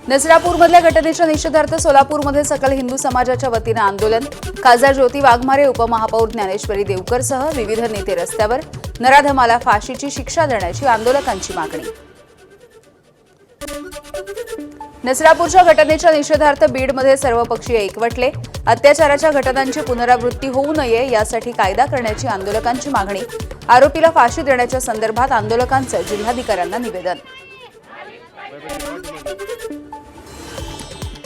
नसरापूरमधल्या घटनेच्या निषेधार्थ सोलापूरमध्ये सकल हिंदू समाजाच्या वतीनं आंदोलन. खासदार ज्योती वाघमारे, उपमहापौर ज्ञानेश्वरी देवकरसह विविध नेते रस्त्यावर. नराधमाला फाशीची शिक्षा देण्याची आंदोलकांची मागणी. नसरापूरच्या घटनेच्या निषेधार्थ बीडमध्ये सर्वपक्षीय एकवटले. अत्याचाराच्या घटनांची पुनरावृत्ती होऊ नये यासाठी कायदा करण्याची आंदोलकांची मागणी. आरोपीला फाशी देण्याच्या संदर्भात आंदोलकांचं जिल्हाधिकाऱ्यांना निवेदन.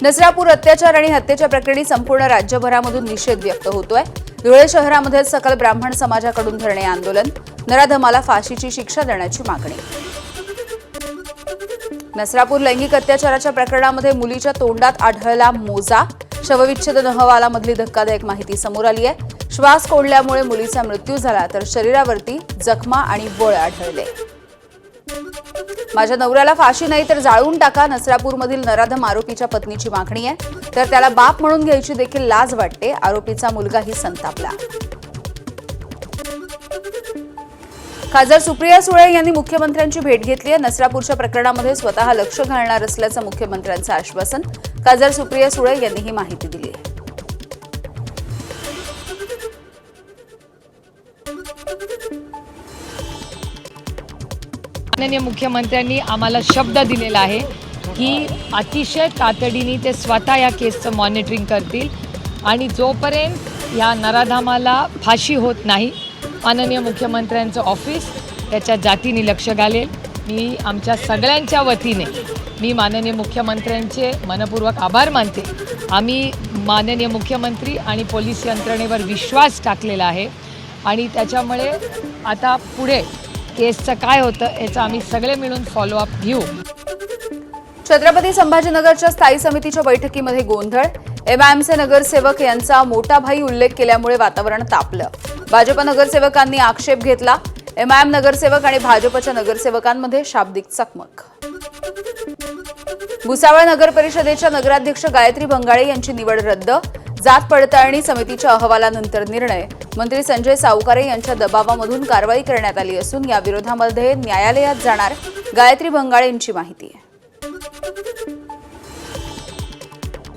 नसरापूर अत्याचार आणि हत्येच्या प्रकरणी संपूर्ण राज्यभरामधून निषेध व्यक्त होतोय. धुळे शहरामध्ये सकल ब्राह्मण समाजाकडून धरणे आंदोलन. नराधमाला फाशीची शिक्षा देण्याची मागणी. नसरापूर लैंगिक अत्याचाराच्या प्रकरणामध्ये मुलीच्या तोंडात आढळला मोजा. शवविच्छेदन अहवालामधली धक्कादायक माहिती समोर आली आहे. श्वास कोंडल्यामुळे मुलीचा मृत्यू झाला तर शरीरावरती जखमा आणि बळ आढळले. माझ्या नवऱ्याला फाशी नाही तर जाळून टाका, नसरापूरमधील नराधम आरोपीच्या पत्नीची मागणी आहे. तर त्याला बाप म्हणून घ्यायची देखील लाज वाटते. आरोपीचा मुलगाही संतापला. खासदार सुप्रिया सुळे यांनी मुख्यमंत्र्यांची भेट घेतली आहे. नसरापूरच्या प्रकरणामध्ये स्वतः लक्ष घालणार असल्याचं मुख्यमंत्र्यांचं आश्वासन. खासदार सुप्रिया सुळे यांनी ही माहिती दिली आहे. माननीय मुख्यमंत्र्यांनी आम्हाला शब्द दिलेला आहे की अतिशय तातडीने ते स्वतः या केसचं मॉनिटरिंग करतील आणि जोपर्यंत या नराधमाला फाशी होत नाही माननीय मुख्यमंत्र्यांचं ऑफिस त्याच्या जातीने लक्ष घालेल. मी आमच्या सगळ्यांच्या वतीने मी माननीय मुख्यमंत्र्यांचे मनपूर्वक आभार मानते. आम्ही माननीय मुख्यमंत्री आणि पोलीस यंत्रणेवर विश्वास टाकलेला आहे आणि त्याच्यामुळे आता पुढे केसचं काय होतं याचं आम्ही सगळे मिळून फॉलोअप घेऊ. छत्रपती संभाजीनगरच्या स्थायी समितीच्या बैठकीमध्ये गोंधळ. एमआयएमचे नगरसेवक यांचा मोठा भाई उल्लेख केल्यामुळे वातावरण तापलं. भाजप नगरसेवकांनी आक्षेप घेतला. एमआयएम नगरसेवक आणि भाजपच्या नगरसेवकांमध्ये शाब्दिक चकमक. भुसावळ नगर परिषदेच्या नगराध्यक्ष गायत्री बंगाळे यांची निवड रद्द. जात पडताळणी समितीच्या अहवालानंतर निर्णय. मंत्री संजय सावकारे यांच्या दबावामधून कारवाई करण्यात आली असून या विरोधामध्ये न्यायालयात जाणार. गायत्री बंगाळे यांची माहिती आहे.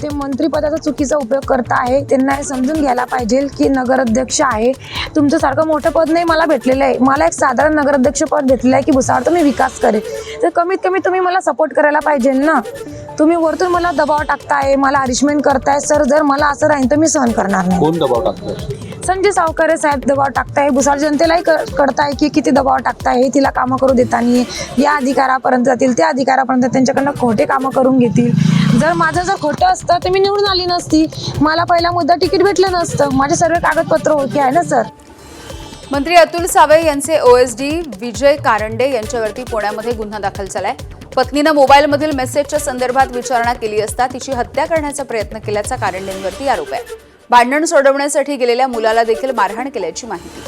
ते मंत्रिपदाचा चुकीचा उपयोग करता आहे. त्यांना हे समजून घ्यायला पाहिजे की नगराध्यक्ष आहे, तुमचं सारखं मोठं पद नाही मला भेटलेलं आहे. मला एक साधारण नगराध्यक्ष पद भेटलेलं आहे की भुसावळचा मी विकास करेल. तर कमीत कमी तुम्ही मला सपोर्ट करायला पाहिजे ना. तुम्ही वरतून मला दबाव टाकताय, मला हरिशमेंट करताय. सर जर मला असं राहील तर मी सहन करणार नाही. कोण दबाव टाकताय? संजय सावकारे साहेब दबाव टाकताय. भुसावळ जनतेलाही कळताय की किती दबाव टाकताय. हे तिला कामं करू देता नाही. या अधिकारापर्यंत जातील, त्या अधिकारापर्यंत त्यांच्याकडनं खोटे कामं करून घेतील. जर माझं जर खोटं असतं तर मी निवडून आली नसती. मला पहिला मुद्दा तिकीट भेटलं नसतं. माझे सर्व कागदपत्र ओके आहे ना सर. मंत्री अतुल सावे यांचे ओएसडी विजय कारंडे यांच्यावरती पुण्यामध्ये गुन्हा दाखल झालाय. पत्नीनं मोबाईलमधील मेसेजच्या संदर्भात विचारणा केली असता तिची हत्या करण्याचा प्रयत्न केल्याचा कारंडेंवरती आरोप आहे. भांडण सोडवण्यासाठी गेलेल्या मुलाला देखील मारहाण केल्याची माहिती.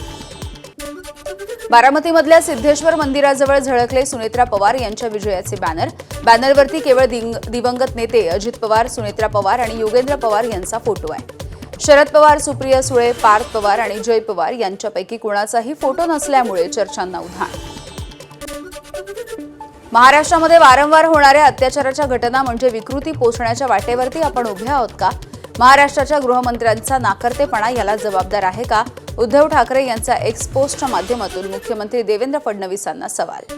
बारामतीमधल्या सिद्धेश्वर मंदिराजवळ झळकले सुनेत्रा पवार यांच्या विजयाचे बॅनर. बॅनरवरती केवळ दिवंगत नेते अजित पवार, सुनेत्रा पवार आणि योगेंद्र पवार यांचा फोटो आहे. शरद पवार, सुप्रिया सुळे, पार्थ पवार आणि जय पवार यांच्यापैकी कुणाचाही फोटो नसल्यामुळे चर्चांना उधाण. महाराष्ट्रामध्ये वारंवार होणाऱ्या अत्याचाराच्या घटना म्हणजे विकृती पोचण्याच्या वाटेवरती आपण उभे आहोत का? महाराष्ट्राच्या गृहमंत्र्यांचा नाकर्तेपणा याला जबाबदार आहे का? उद्धव ठाकरे यांचा एक्स पोस्टच्या माध्यमातून मुख्यमंत्री देवेंद्र फडणवीसांना सवाल.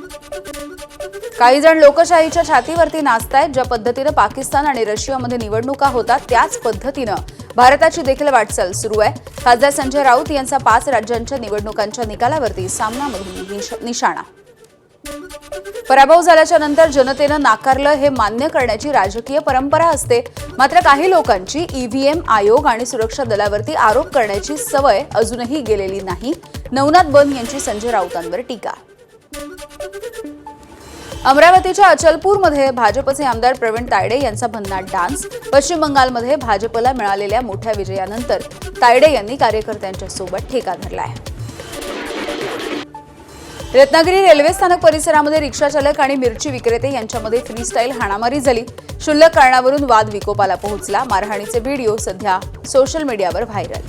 काही जण लोकशाहीच्या छातीवरती नाचतायत. ज्या पद्धतीनं पाकिस्तान आणि रशियामध्ये निवडणुका होतात त्याच पद्धतीनं भारताची देखील वाटचाल सुरू आहे. खासदार संजय राऊत यांचा 5 राज्यांच्या निवडणुकांच्या निकालावरती सामनामधून निशाणा. पराभव झाल्याच्या नंतर जनतेनं नाकारलं हे मान्य करण्याची राजकीय परंपरा असते. मात्र काही लोकांची ईव्हीएम आयोग आणि सुरक्षा दलावरती आरोप करण्याची सवय अजूनही गेलेली नाही. नवनाथ बन यांची संजय राऊतांवर टीका. अमरावतीच्या अचलपूरमध्ये भाजपचे आमदार प्रवीण तायडे यांचा भन्नाट डान्स. पश्चिम बंगालमध्ये भाजपला मिळालेल्या मोठ्या विजयानंतर तायडे यांनी कार्यकर्त्यांच्या सोबत ठेका धरलाय. रत्नागिरी रेल्वे स्थानक परिसरामध्ये रिक्षाचालक आणि मिरची विक्रेते यांच्यामध्ये फ्रीस्टाईल हाणामारी झाली. क्षुल्लक कारणावरून वाद विकोपाला पोहोचला. मारहाणीचे व्हिडिओ सध्या सोशल मीडियावर व्हायरल.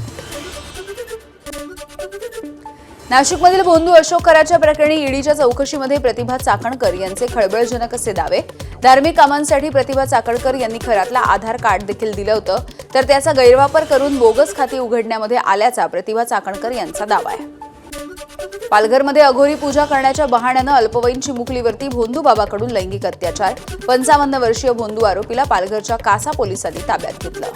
नाशिकमधील भोंदू अशोक कराच्या प्रकरणी ईडीच्या चौकशीमध्ये प्रतिभा चाकणकर यांचे खळबळजनक असे दावे. धार्मिक कामांसाठी प्रतिभा चाकणकर यांनी खऱ्यातला आधार कार्ड देखील दिलं होतं, तर त्याचा गैरवापर करून बोगस खाती उघडण्यामध्ये आल्याचा प्रतिभा चाकणकर यांचा दावा आहे. पालघरमध्ये अघोरी पूजा करण्याच्या बहाण्यानं अल्पवयीन चिमुकलीवरती भोंदू बाबाकडून लैंगिक अत्याचार. 55 वर्षीय भोंदू आरोपीला पालघरच्या कासा पोलिसांनी ताब्यात घेतलं.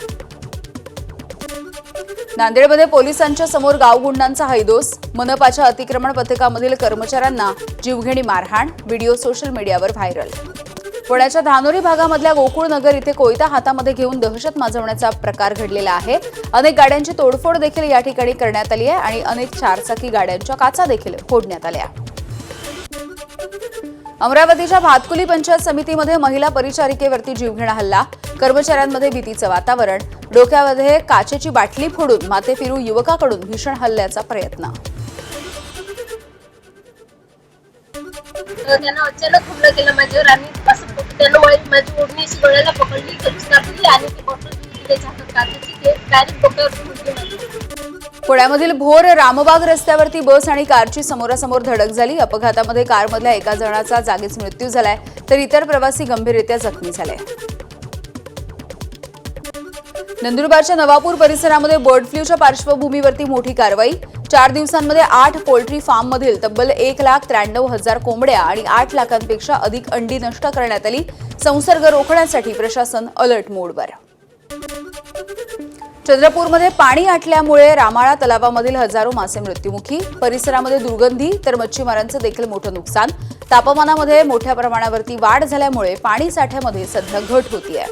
नांदेडमध्ये पोलिसांच्या समोर गावगुंडांचा हैदोस. मनपाच्या अतिक्रमण पथकामधील कर्मचाऱ्यांना जीवघेणी मारहाण. व्हिडिओ सोशल मीडियावर व्हायरल. पुण्याच्या धानोरी भागामधल्या गोकुळनगर इथे कोयता हातामध्ये घेऊन दहशत माजवण्याचा प्रकार घडलेला आहे. अनेक गाड्यांची तोडफोड देखील या ठिकाणी करण्यात आली आहे आणि अनेक चारचाकी गाड्यांच्या काचा देखील फोडण्यात आल्या. अमरावतीच्या भातकुली पंचायत समितीमध्ये महिला परिचारिकेवरती जीवघेणा हल्ला. कर्मचाऱ्यांमध्ये भीतीचं वातावरण. डोक्यामध्ये काचेची बाटली फोडून माथेफिरू युवकाकडून भीषण हल्ल्याचा प्रयत्न. त्यांना अचानक हुल्ला केला माझ्यावर आणि त्यानं माझी ओढणी डोळ्याला पकडली, कापली आणि ती बॉटल त्याच्या हातात काचाची ते डायरेक्ट डोक्यावर. पुण्यामधील भोर रामबाग रस्त्यावरती बस आणि कारची समोरासमोर धडक झाली. अपघातामध्ये कारमधल्या एका जणाचा जागीच मृत्यू झालाय, तर इतर प्रवासी गंभीररित्या जखमी झाले. नंदुरबारच्या नवापूर परिसरामध्ये बर्ड फ्लूच्या पार्श्वभूमीवरती मोठी कारवाई. 4 दिवसांमध्ये 8 पोल्ट्री फार्ममधील तब्बल 1,93,000 कोंबड्या आणि 8 लाखांपेक्षा अधिक अंडी नष्ट करण्यात आली. संसर्ग रोखण्यासाठी प्रशासन अलर्ट मोडवर. चंद्रपूरमध्ये पाणी आटल्यामुळे रामाळा तलावामधील हजारो मासे मृत्युमुखी. परिसरामध्ये दुर्गंधी तर मच्छीमारांचं देखील मोठं नुकसान. तापमानामध्ये मोठ्या प्रमाणावरती वाढ झाल्यामुळे पाणी साठ्यामध्ये सध्या घट होतीये.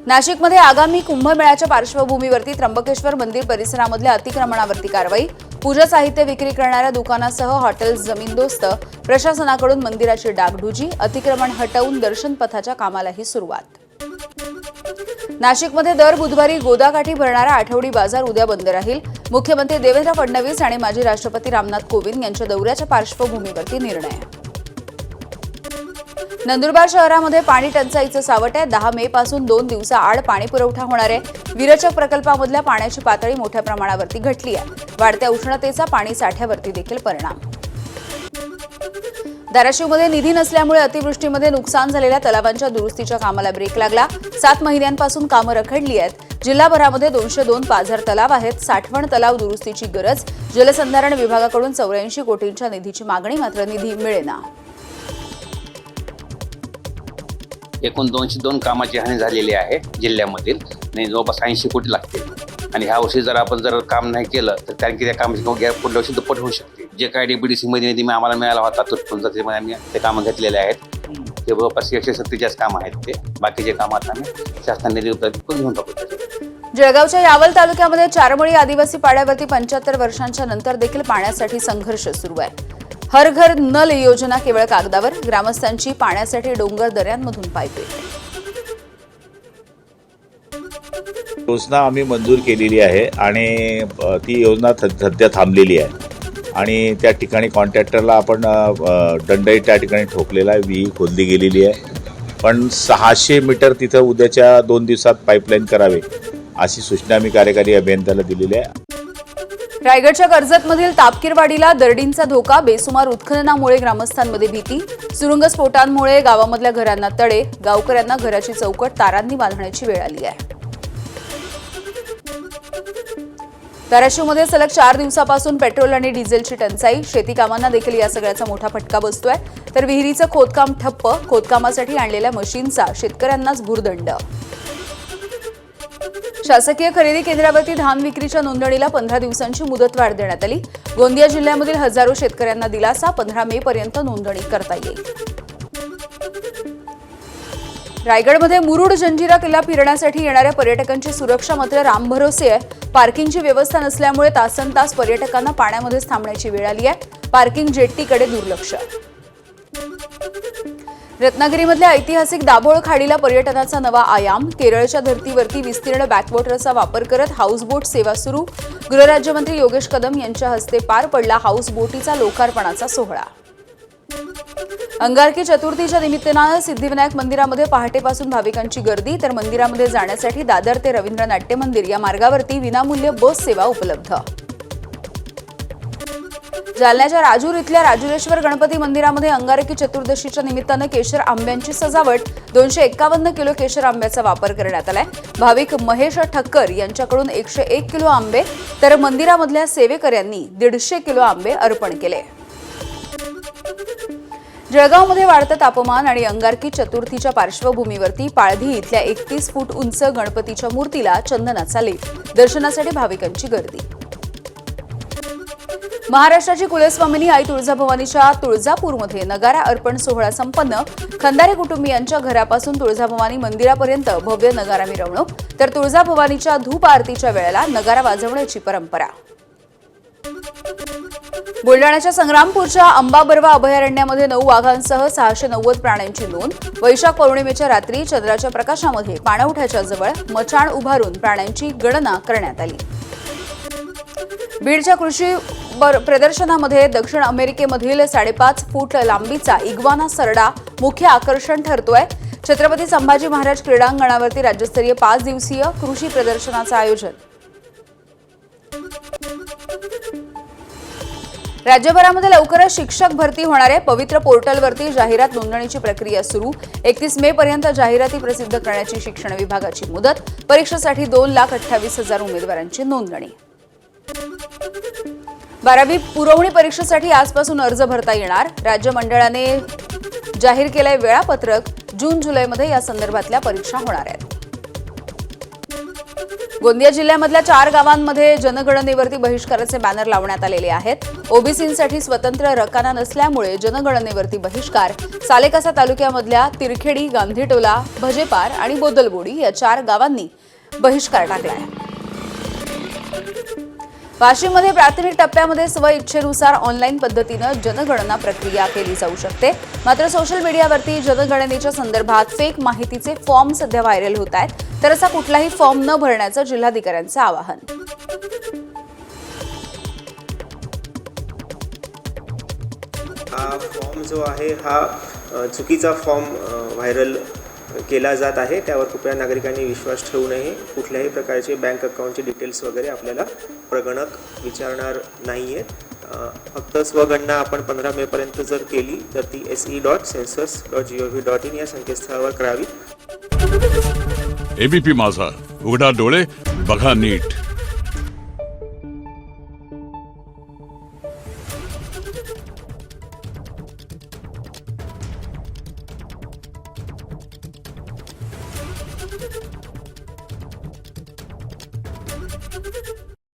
नाशिकमध्ये आगामी कुंभमेळ्याच्या पार्श्वभूमीवरती त्र्यंबकेश्वर मंदिर परिसरामधल्या अतिक्रमणावरती कारवाई. पूजा साहित्य विक्री करणाऱ्या दुकानासह हॉटेल्स जमीनदोस्त. प्रशासनाकडून मंदिराची डागडुजी. अतिक्रमण हटवून दर्शन पथाच्या कामालाही सुरुवात. नाशिकमध्ये दर बुधवारी गोदाकाठी भरणारा आठवडी बाजार उद्या बंद राहील. मुख्यमंत्री देवेंद्र फडणवीस आणि माजी राष्ट्रपती रामनाथ कोविंद यांच्या दौऱ्याच्या पार्श्वभूमीवरती निर्णय. नंदुरबार शहरामध्ये पाणी टंचाईचं सावट आहे. 10 मे पासून 2 दिवसाआड पाणी पुरवठा होणार आहे. विरचक प्रकल्पामधल्या पाण्याची पातळी मोठ्या प्रमाणावरती घटली आहे. वाढत्या उष्णतेचा पाणी साठ्यावरती देखील परिणाम. धाराशिवमध्ये निधी नसल्यामुळे अतिवृष्टीमध्ये नुकसान झालेल्या तलावांच्या दुरुस्तीच्या कामाला ब्रेक लागला. 7 महिन्यांपासून कामं रखडली आहेत. जिल्हाभरामध्ये 202 पाझर तलाव आहेत. साठवण तलाव दुरुस्तीची गरज. जलसंधारण विभागाकडून 84 कोटींच्या निधीची मागणी, मात्र निधी मिळेना. एकूण 202 कामाची हानी झालेली आहे जिल्ह्यामधील आणि जवळपास 80 कोटी लागतील. आणि ह्या वर्षी जर आपण काम नाही केलं तर कारण की त्या कामाची पुढल्या वर्षी दुप्पट होऊ शकते. जे काय DPDC मध्ये निधी आम्हाला मिळाला होता तो आम्ही ते कामं घेतलेले आहेत. ते जवळपास 147 कामं आहेत. ते बाकीचे कामं आता आम्ही शासनाने निधी घेऊन टाकू. जळगावच्या यावल तालुक्यामध्ये चारमळी आदिवासी पाड्यावरती 75 वर्षांच्या नंतर देखील पाण्यासाठी संघर्ष सुरू आहे. हर घर नल योजना केवळ कागदावर. ग्रामस्थांची पाण्यासाठी डोंगर दऱ्यांमधून पायपीट. योजना आम्ही मंजूर केलेली आहे आणि ती योजना सध्या थांबलेली आहे आणि त्या ठिकाणी कॉन्ट्रॅक्टरला आपण दंडही त्या ठिकाणी ठोकलेला आहे. विहीर खोदली गेलेली आहे, पण 600 मीटर तिथं उद्याच्या 2 दिवसात पाईपलाईन करावे अशी सूचना आम्ही कार्यकारी अभियंत्याला दिलेली आहे. रायगडच्या कर्जतमधील तापकीरवाडीला दरडींचा धोका. बेसुमार उत्खननामुळे ग्रामस्थांमध्ये भीती. सुरुंगस्फोटांमुळे गावामधल्या घरांना तडे. गावकऱ्यांना घराची चौकट तारांनी बांधण्याची वेळ आली आहे. धाराशिवमध्ये सलग 4 दिवसापासून पेट्रोल आणि डिझेलची टंचाई. शेती कामांना देखील या सगळ्याचा मोठा फटका बसतोय. तर विहिरीचं खोदकाम ठप्प. खोदकामासाठी आणलेल्या मशीनचा शेतकऱ्यांनाच भुर्दंड. शासकीय खरेदी केंद्रावरती धान विक्रीच्या नोंदणीला 15 दिवसांची मुदतवाढ देण्यात आली. गोंदिया जिल्ह्यामधील हजारो शेतकऱ्यांना दिलासा. 15 मे पर्यंत नोंदणी करता येईल. रायगडमध्ये मुरुड जंजिरा किल्ला फिरण्यासाठी येणाऱ्या पर्यटकांची सुरक्षा मात्र रामभरोसे आहे. पार्किंगची व्यवस्था नसल्यामुळे तासनतास पर्यटकांना पाण्यामध्येच थांबण्याची वेळ आली आहे. पार्किंग जेट्टीकडे दुर्लक्ष. रत्नागिरीमधल्या ऐतिहासिक दाभोळ खाडीला पर्यटनाचा नवा आयाम. केरळच्या धर्तीवरती विस्तीर्ण बॅकवॉटरचा वापर करत हाऊसबोट सेवा सुरू. गृहराज्यमंत्री योगेश कदम यांच्या हस्ते पार पडला हाऊसबोटीचा लोकार्पणाचा सोहळा. अंगारकी चतुर्थीच्या निमित्तानं सिद्धिविनायक मंदिरामध्ये पहाटेपासून भाविकांची गर्दी. तर मंदिरामध्ये जाण्यासाठी दादर ते रवींद्र नाट्य मंदिर या मार्गावरती विनामूल्य बस सेवा उपलब्ध. जालन्याच्या राजूर इथल्या राजुरेश्वर गणपती मंदिरामध्ये अंगारकी चतुर्दशीच्या निमित्तानं केशर आंब्यांची सजावट 251 किलो केशर आंब्याचा वापर करण्यात आलाय. भाविक महेश ठक्कर यांच्याकडून 101 किलो आंबे तर मंदिरामधल्या सेवेकऱ्यांनी 150 किलो आंबे अर्पण केले. जळगावमध्ये वाढतं तापमान आणि अंगारकी चतुर्थीच्या पार्श्वभूमीवरती पाळधी इथल्या 31 फूट उंच गणपतीच्या मूर्तीला चंदनाचा लेप. दर्शनासाठी भाविकांची गर्दी. महाराष्ट्राची कुलस्वामिनी आई तुळजाभवानीच्या तुळजापूरमध्ये नगारा अर्पण सोहळा संपन्न. खंदारे कुटुंबियांच्या घरापासून तुळजाभवानी मंदिरापर्यंत भव्य नगारा मिरवणूक तर तुळजाभवानीच्या धूप आरतीच्या वेळेला नगारा वाजवण्याची परंपरा. बुलडाण्याच्या संग्रामपूरच्या अंबाबर्वा अभयारण्यामध्ये 9 वाघांसह 690 प्राण्यांची नोंद. वैशाख पौर्णिमेच्या रात्री चंद्राच्या प्रकाशामध्ये पाणवठ्याच्या जवळ मचाण उभारून प्राण्यांची गणना करण्यात आली. बीडच्या कृषी प्रदर्शनामध्ये दक्षिण अमेरिकेमधील 5.5 फूट लांबीचा इग्वाना सरडा मुख्य आकर्षण ठरतोय. छत्रपती संभाजी महाराज क्रीडांगणावरती राज्यस्तरीय 5 दिवसीय कृषी प्रदर्शनाचं आयोजन. राज्यभरामध्ये लवकरच शिक्षक भरती होणार आहे. पवित्र पोर्टलवरती जाहिरात नोंदणीची प्रक्रिया सुरू. 31 मे पर्यंत जाहिराती प्रसिद्ध करण्याची शिक्षण विभागाची मुदत. परीक्षेसाठी 2,28,000 उमेदवारांची नोंदणी. 12वी पुरवणी परीक्षेसाठी आजपासून अर्ज भरता येणार. राज्य मंडळाने जाहीर केलंय वेळापत्रक. जून-जुलैमध्ये या संदर्भातल्या परीक्षा होणार आहेत. गोंदिया जिल्ह्यामधल्या 4 गावांमध्ये जनगणनेवरती बहिष्काराचे बॅनर लावण्यात आलेले आहेत. ओबीसींसाठी स्वतंत्र रकाना नसल्यामुळे जनगणनेवरती बहिष्कार. सालेकसा तालुक्यामधल्या तिरखेडी, गांधीटोला, भजेपार आणि बोदलबोडी या 4 गावांनी बहिष्कार टाकलाय. वाशिममध्ये प्राथमिक टप्प्यामध्ये स्वइच्छेनुसार ऑनलाईन पद्धतीनं जनगणना प्रक्रिया केली जाऊ शकते. मात्र सोशल मीडियावरती जनगणनेच्या संदर्भात फेक माहितीचे फॉर्म सध्या व्हायरल होत आहेत. तर असा कुठलाही फॉर्म न भरण्याचं जिल्हाधिकाऱ्यांचं आवाहन. हा फॉर्म जो आहे हा चुकीचा फॉर्म व्हायरल केला जात आहे. त्यावर कृपया नागरिकांनी विश्वास ठेवू नये. कुठल्याही प्रकारचे बँक अकाउंटचे डिटेल्स वगैरे आपल्याला प्रगणक विचारणार नाही आहेत. फक्त स्वगणना आपण 15 मेपर्यंत जर केली तर ती se.census.gov.in या संकेतस्थळावर करावी. एबीपी माझा, उघडा डोळे बघा नीट.